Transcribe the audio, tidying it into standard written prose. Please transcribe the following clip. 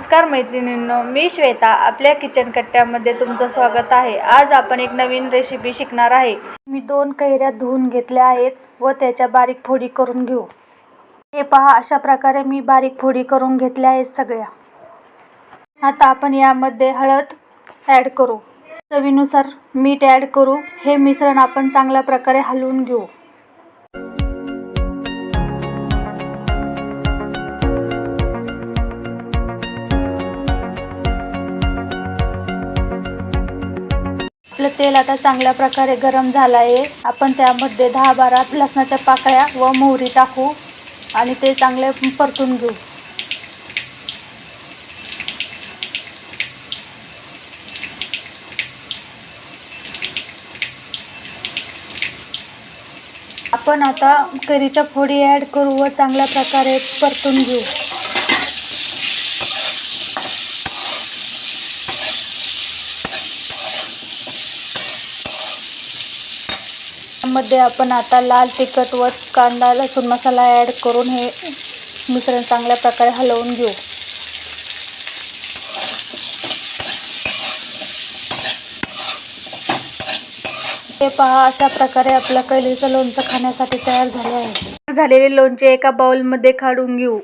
नमस्कार मैत्रिणींनो, मी श्वेता आपल्या किचन कट्ट्यामध्ये तुमचं स्वागत आहे। आज आपण एक नवीन रेसिपी शिकणार आहे। मी 2 कैऱ्या धुवून घेतल्या आहेत व त्याच्या बारीक फोडी करून घेऊ। हे पहा, अशा प्रकारे मी बारीक फोडी करून घेतल्या आहेत सगळ्या। आता आपण यामध्ये हळद ॲड करू, चवीनुसार मीठ ॲड करू। हे मिश्रण आपण चांगल्या प्रकारे हलवून घेऊ। आपलं तेल आता चांगल्या प्रकारे गरम झालं आहे। आपण त्यामध्ये 10-12 लसणाच्या पाकळ्या व मोहरी टाकू आणि ते चांगले परतून घेऊ। आपण आता कैरीच्या फोडी ॲड करू व चांगल्या प्रकारे परतून घेऊ। मध्ये आपण आता लाल तिखट व कांदा लसूण मसाला ॲड करून हे मिश्रण चांगल्या प्रकारे हलवून घेऊ। हे पहा, अशा प्रकारे आपलं कैरीचं लोणचं खाण्यासाठी तयार झाले आहे। झालेले लोणचे एका बाउलमध्ये काढून घेऊ।